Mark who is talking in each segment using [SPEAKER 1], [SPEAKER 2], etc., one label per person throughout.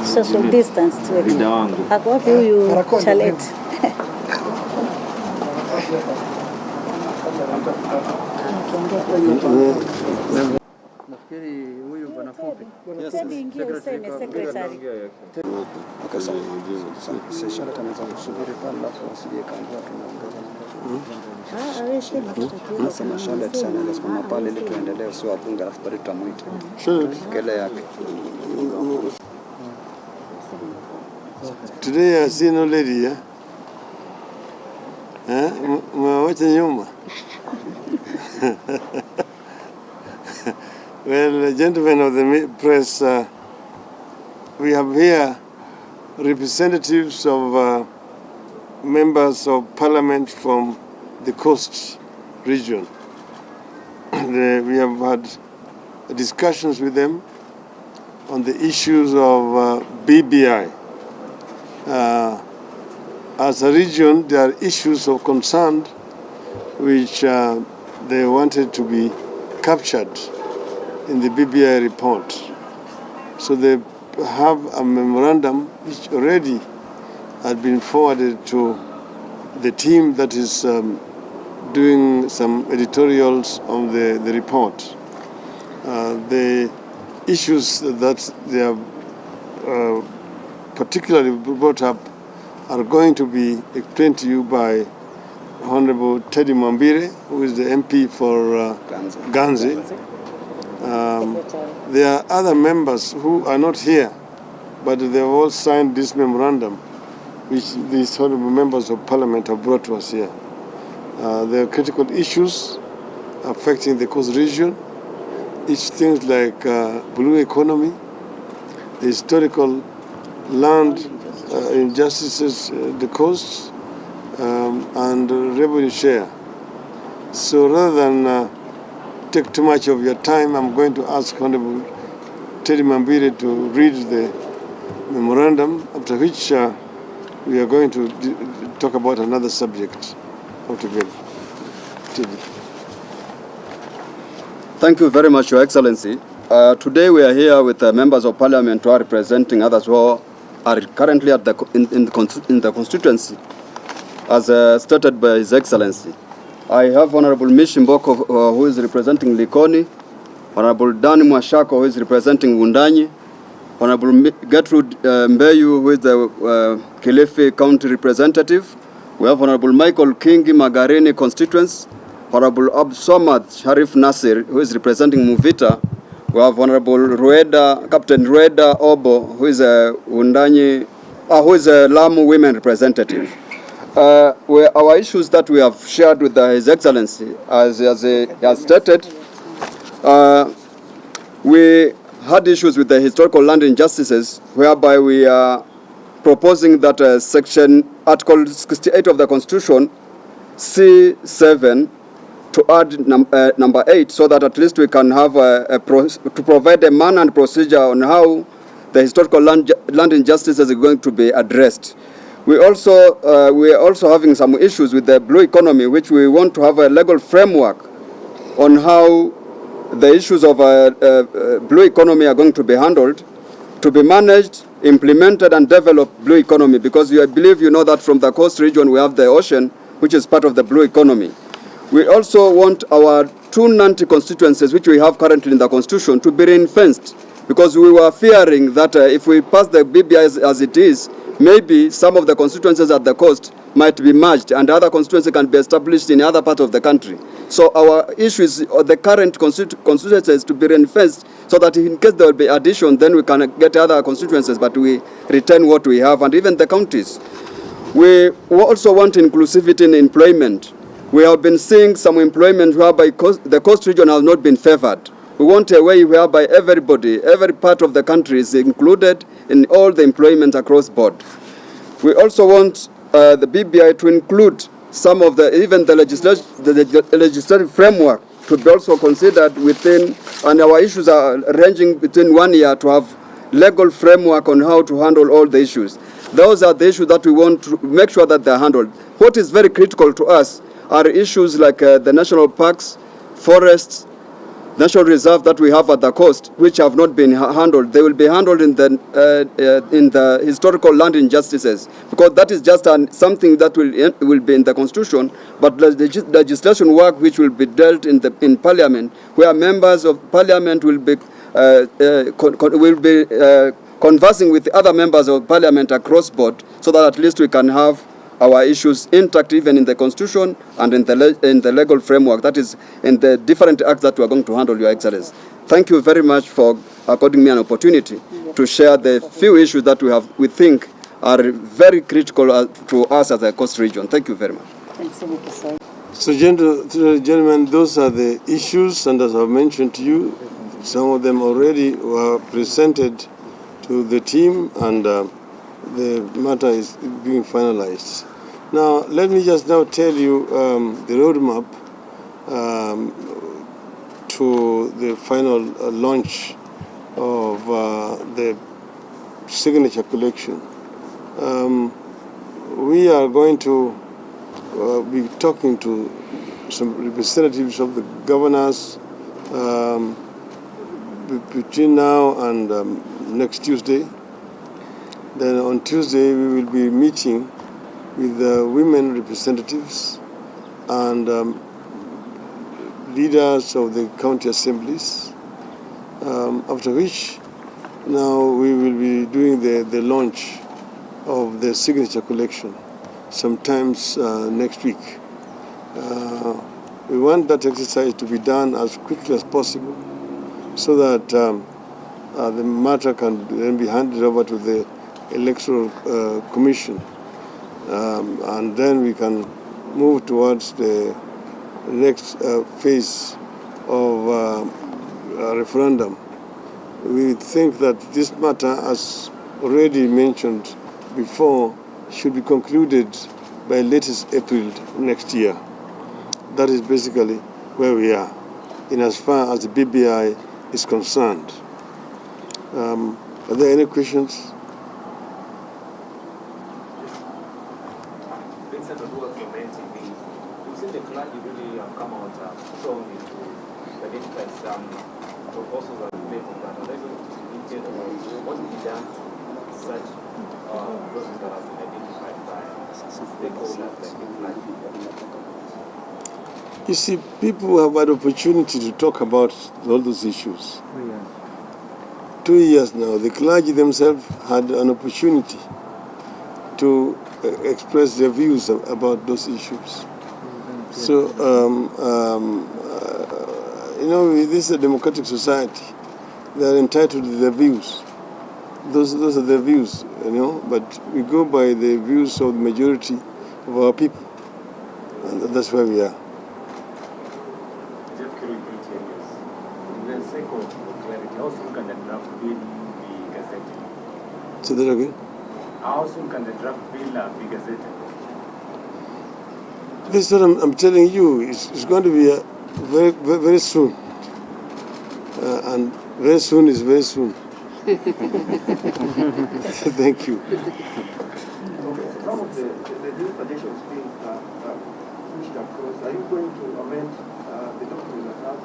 [SPEAKER 1] Social distance tuweke. Ako wapi huyu Chalet?
[SPEAKER 2] Nafikiri huyu bwana fupi.
[SPEAKER 1] Yes. Secretary.
[SPEAKER 2] Akasema sasa tunaweza kusubiri pale alafu asije kaambiwa tunaongeza. Nasema Charlotte sana lazima pale ili tuendelee sio wabunge alafu bado tutamuita. Kele yake.
[SPEAKER 3] Today I see no lady here. Mwawacha nyuma. Well, gentlemen of the press, we have here representatives of members of parliament from the coast region. We have had discussions with them on the issues of BBI. As a region, there are issues of concern which they wanted to be captured in the BBI report. So they have a memorandum which already had been forwarded to the team that is doing some editorials on the report. The issues that they have particularly brought up are going to be explained to you by Honorable Teddy Mambire, who is the MP for Ganze. There are other members who are not here, but they have all signed this memorandum, which these honorable members of parliament have brought to us here. There are critical issues affecting the coast region, things like blue economy, the historical land injustices, the coast, and revenue share. So rather than take too much of your time, I'm going to ask Honorable Teddy Mambire to read the memorandum, after which we are going to talk about another subject altogether. Teddy.
[SPEAKER 2] Thank you very much, Your Excellency. Today we are here with members of parliament who are representing others who are currently at in the constituency, as stated by His Excellency. I have Honorable Mishi Mboko, who is representing Likoni, Honorable Dani Mwashako, who is representing Wundanyi, Honorable Gertrude Mbeyu, who is the Kilifi County representative. We have Honorable Michael Kingi Magarini constituents, Honorable Abdulsamad Sharif Nasir, who is representing Muvita. We have Honorable Captain Rueda Obo, who is a Wundanyi, who is a Lamu women representative. Our issues that we have shared with His Excellency, as he has stated, we had issues with the historical land injustices, whereby we are proposing that Article 68 of the Constitution, C7, to add number 8, so that at least we can have to provide a manner and procedure on how the historical land injustices are going to be addressed. We are also having some issues with the blue economy, which we want to have a legal framework on how the issues of blue economy are going to be handled, to be managed, implemented, and developed blue economy, because I believe you know that from the coast region we have the ocean, which is part of the blue economy. We also want our 290 constituencies, which we have currently in the constitution, to be ring-fenced, because we were fearing that if we pass the BBI as it is, maybe some of the constituencies at the coast might be merged and other constituencies can be established in other parts of the country. So our issue is the current constituencies to be reinforced, so that in case there will be addition, then we can get other constituencies, but we retain what we have, and even the counties. We also want inclusivity in employment. We have been seeing some employment whereby the coast region has not been favored. We want a way whereby everybody, every part of the country is included in all the employment across board. We also want the BBI to include some of even the legislative framework to be also considered within, and our issues are ranging between 1 year to have legal framework on how to handle all the issues. Those are the issues that we want to make sure that they're handled. What is very critical to us are issues like the national parks, forests, natural reserve that we have at the coast, which have not been handled. They will be handled in the historical land injustices, because that is just something that will be in the constitution, but the legislation work which will be dealt in parliament, where members of parliament will be conversing with other members of parliament across board, so that at least we can have our issues intact even in the constitution and in the legal framework, that is in the different acts that we are going to handle, Your Excellency. Thank you very much for according me an opportunity to share the few issues that we think are very critical to us as a coast region. Thank you very much.
[SPEAKER 1] Thanks so much, sir.
[SPEAKER 3] So, gentlemen, those are the issues, and as I've mentioned to you, some of them already were presented to the team, and the matter is being finalized. Now, let me just now tell you the roadmap to the final launch of the signature collection. We are going to be talking to some representatives of the governors between now and next Tuesday. Then on Tuesday we will be meeting with the women representatives and leaders of the county assemblies, after which now we will be doing the launch of the signature collection sometimes next week. We want that exercise to be done as quickly as possible so that the matter can then be handed over to the Electoral Commission, and then we can move towards the next phase of a referendum. We think that this matter, as already mentioned before, should be concluded by latest April next year. That is basically where we are, in as far as the BBI is concerned. Are there any questions?
[SPEAKER 4] The clergy really have come out strongly to identify some proposals that we made from that. I'd like to detail about what will be done to such processes that have been identified by stakeholders like the clergy.
[SPEAKER 3] You see, people have had opportunity to talk about all those issues. 2 years now, the clergy themselves had an opportunity to express their views about those issues. So, this is a democratic society. They are entitled to their views. Those are their views, but we go by the views of the majority of our people. And that's where we are.
[SPEAKER 4] Just curiosity, the sake of clarity, how soon can the draft bill be gazetted?
[SPEAKER 3] Say that again?
[SPEAKER 4] How soon can the draft bill be gazetted?
[SPEAKER 3] This is what I'm telling you. It's going to be very, very, very soon. And very soon is very soon. Thank you.
[SPEAKER 5] Some of the new traditions being pushed across, are you going to amend the document that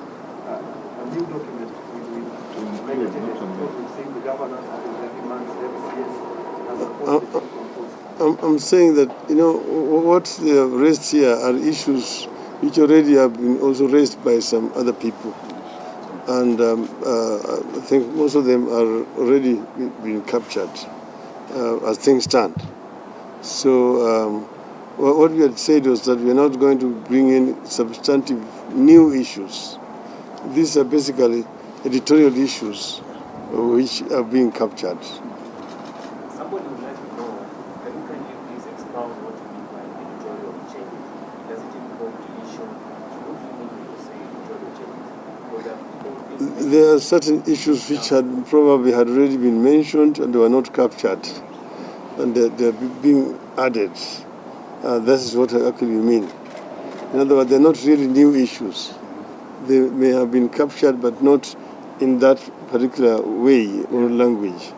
[SPEAKER 5] has a new document with many changes? We've seen the governors having their demands, the MCS,
[SPEAKER 3] I'm saying that, what they have raised here are issues which already have been also raised by some other people. And I think most of them are already being captured as things stand. So what we had said was that we are not going to bring in substantive new issues. These are basically editorial issues which are being captured.
[SPEAKER 4] Somebody would like to know, can you please expound what you mean by editorial changes? Does it involve deletion? What do you mean when you say editorial changes?
[SPEAKER 3] There are certain issues which had probably had already been mentioned and they were not captured, and they're being added. That is what I actually mean. In other words, they're not really new issues. They may have been captured, but not in that particular way or language.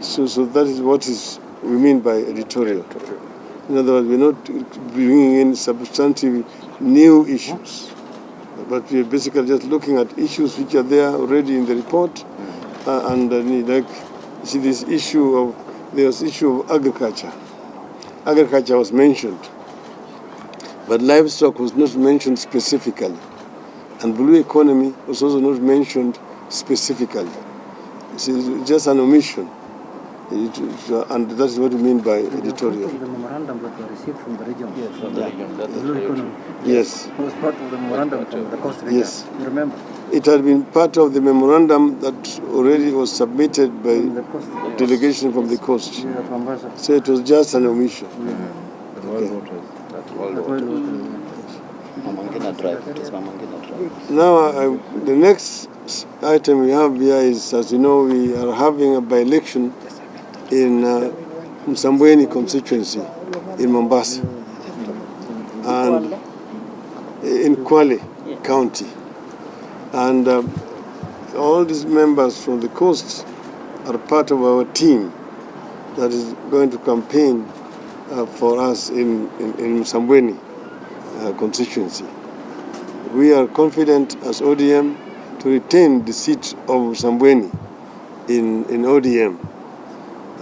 [SPEAKER 3] So that is what we mean by editorial. In other words, we're not bringing in substantive new issues. but we're basically just looking at issues which are there already in the report. Like, you see this issue of, there's issue of agriculture. Agriculture was mentioned, but livestock was not mentioned specifically. And blue economy was also not mentioned specifically. It's just an omission. And that's what we mean by editorial.
[SPEAKER 6] The memorandum that we received from the region.
[SPEAKER 4] Yes, from the region. That's
[SPEAKER 6] the blue economy.
[SPEAKER 3] Yes.
[SPEAKER 6] It was part of the memorandum from the coast region.
[SPEAKER 3] Yes.
[SPEAKER 6] You remember?
[SPEAKER 3] It had been part of the memorandum that already was submitted by delegation from the coast.
[SPEAKER 6] Yeah, from Barca.
[SPEAKER 3] So it was just an omission. Now, the next item we have here is, as you know, we are having a by-election in Msambweni constituency in Mombasa and in Kwale County. And all these members from the coast are part of our team that is going to campaign for us in Msambweni constituency. We are confident as ODM to retain the seat of Msambweni in ODM.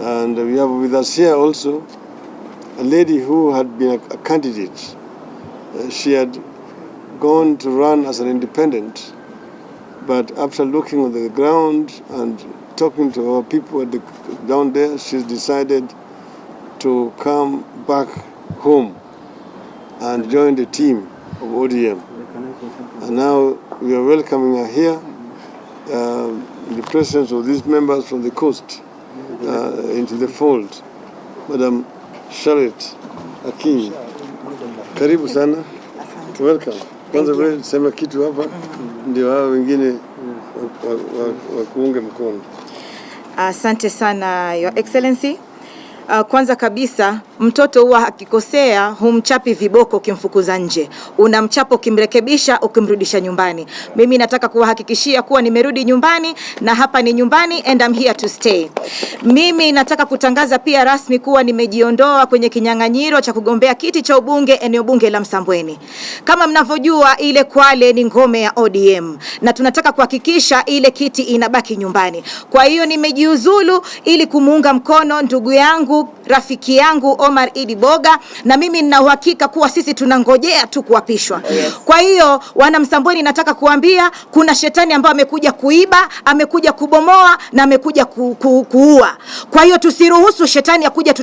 [SPEAKER 3] And we have with us here also a lady who had been a candidate. She had gone to run as an independent, but after looking on the ground and talking to our people down there, she's decided to come back home and join the team of ODM. And now we are welcoming her here in the presence of these members from the coast into the fold. Madam Charlotte Akinyi, karibu sana. Welcome. Kwanza wewe sema kitu hapa ndio hao wengine wa kuunga mkono.
[SPEAKER 7] Asante sana Your Excellency. Kwanza kabisa, mtoto huwa akikosea humchapi viboko ukimfukuza nje. Unamchapa ukimrekebisha, ukimrudisha nyumbani. Mimi nataka kuwahakikishia kuwa nimerudi nyumbani na hapa ni nyumbani and I'm here to stay. Mimi nataka kutangaza pia rasmi kuwa nimejiondoa kwenye kinyang'anyiro cha kugombea kiti cha ubunge eneo bunge la Msambweni. Kama mnavyojua, ile Kwale ni ngome ya ODM na tunataka kuhakikisha ile kiti inabaki nyumbani. Kwa hiyo nimejiuzulu ili kumuunga mkono ndugu yangu, rafiki yangu Omar Idi Boga, na mimi nina uhakika kuwa sisi tunangojea tu kuapishwa. Kwa hiyo wana Msambweni, nataka kuambia kuna shetani ambaye amekuja kuiba, amekuja kubomoa na amekuja kuua. Kwa hiyo tusiruhusu shetani akuja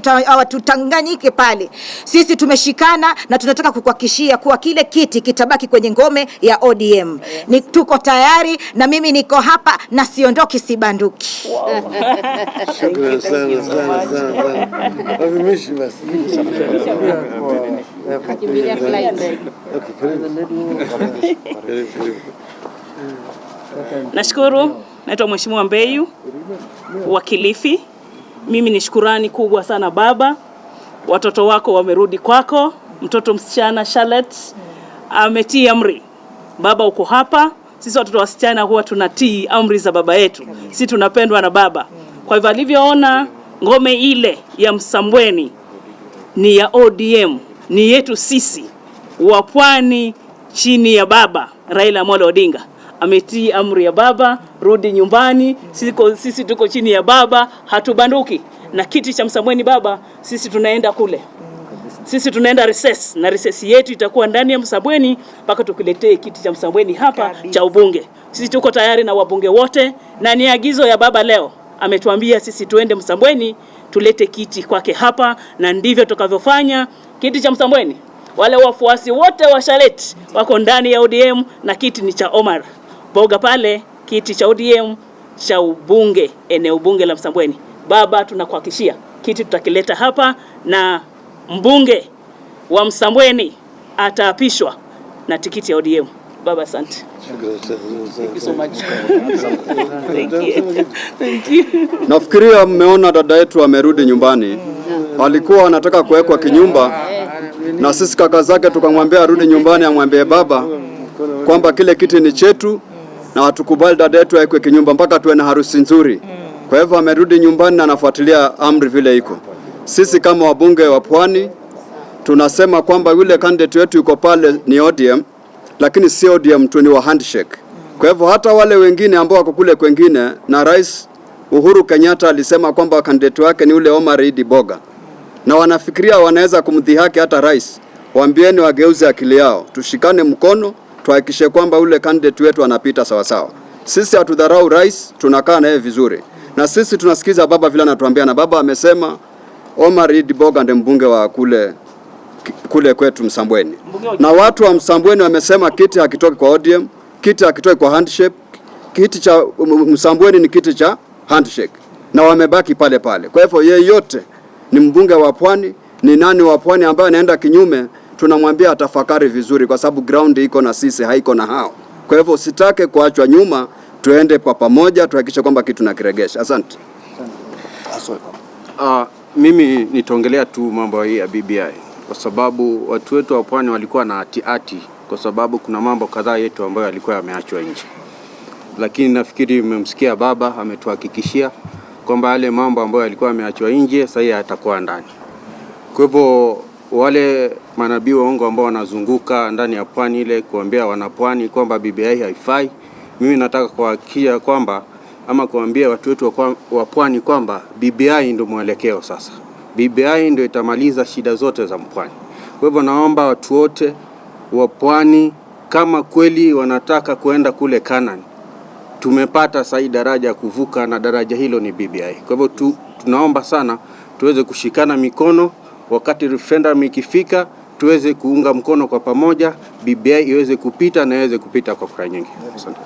[SPEAKER 7] tutanganyike pale. Sisi tumeshikana na tunataka kukuhakikishia kuwa kile kiti kitabaki kwenye ngome ya ODM. Tuko tayari na mimi niko hapa na siondoki sibanduki.
[SPEAKER 3] Shukrani sana. Wamemishi basi.
[SPEAKER 8] Nashukuru, naitwa Mheshimiwa Mbeyu wa Kilifi. Mimi ni shukurani kubwa sana baba. Watoto wako wamerudi kwako. Mtoto msichana Charlotte ametii amri. Baba uko hapa. Sisi watoto wasichana huwa tunatii amri za baba yetu. Sisi tunapendwa na baba. Kwa hivyo alivyoona ngome ile ya Msambweni ni ya ODM, ni yetu sisi wa Pwani chini ya baba Raila Amolo Odinga. Ametii amri ya baba, rudi nyumbani. Sisi tuko chini ya baba, hatubanduki. Na kiti cha Msambweni baba, sisi tunaenda kule. Sisi tunaenda recess na recess yetu itakuwa ndani ya Msambweni mpaka tukiletee kiti cha Msambweni hapa cha ubunge. Sisi tuko tayari na wabunge wote na ni agizo ya baba leo. Ametuambia sisi tuende Msambweni tulete kiti kwake hapa na ndivyo tukavyofanya. Kiti cha Msambweni, wale wafuasi wote wa Charlotte wako ndani ya ODM na kiti ni cha Omar Boga pale, kiti cha ODM cha ubunge eneo bunge la Msambweni. Baba tunakuhakikishia kiti tutakileta hapa na mbunge wa Msambweni ataapishwa na tikiti ya ODM. Baba asante. Thank you so much. Thank you.
[SPEAKER 2] Nafikiria mmeona dada yetu amerudi nyumbani. Alikuwa anataka kuwekwa kinyumba na sisi kaka zake tukamwambia arudi nyumbani, amwambie baba kwamba kile kiti ni chetu na hatukubali dada yetu awekwe kinyumba mpaka tuwe na harusi nzuri. Kwa hivyo amerudi nyumbani na anafuatilia amri vile iko. Sisi kama wabunge wa Pwani tunasema kwamba yule candidate wetu yuko pale ni ODM lakini si ODM tu, ni wa handshake. Kwa hivyo hata wale wengine ambao wako kule kwengine, na Rais Uhuru Kenyatta alisema kwamba candidate wake ni ule Omar Idi Boga, na wanafikiria wanaweza kumdhihaki hata rais, waambieni wageuze akili yao, tushikane mkono, tuhakikishe kwamba ule candidate wetu anapita sawa sawa. Sisi hatudharau rais, tunakaa naye vizuri, na sisi tunasikiza baba vile anatuambia, na baba amesema Omar Idi Boga ndiye mbunge wa kule kwetu Msambweni, na watu wa Msambweni wamesema kiti hakitoki kwa ODM, kiti hakitoki kwa handshake, kiti cha Msambweni ni kiti cha handshake, na wamebaki pale pale. Kwa hivyo yeyote ni mbunge wa Pwani, ni nani wa Pwani ambaye anaenda kinyume, tunamwambia atafakari vizuri, kwa sababu ground iko na sisi, haiko na hao. Kwa hivyo usitake kuachwa nyuma, tuende kwa pamoja, tuhakikishe kwamba kitu nakiregesha. Asante.
[SPEAKER 9] Mimi nitaongelea tu mambo hii ya BBI kwa sababu watu wetu wa Pwani walikuwa na ati kwa sababu kuna mambo kadhaa yetu ambayo yalikuwa yameachwa nje. Lakini nafikiri mmemsikia baba ametuhakikishia kwamba yale mambo ambayo yalikuwa yameachwa nje sasa yatakuwa ndani. Kwa hivyo wale manabii waongo ambao wanazunguka ndani ya Pwani ile kuambia wanapwani kwamba BBI haifai, mimi nataka kuhakikisha kwamba ama kuambia watu wetu wa Pwani kwamba BBI ndio mwelekeo sasa. BBI ndio itamaliza shida zote za Pwani. Kwa hivyo naomba watu wote wa Pwani kama kweli wanataka kuenda kule Canaan, tumepata sasa daraja kuvuka, na daraja hilo ni BBI. Kwa hivyo tunaomba sana tuweze kushikana mikono, wakati referendum ikifika tuweze kuunga mkono kwa pamoja, BBI iweze kupita na iweze kupita kwa kura nyingi. Asante.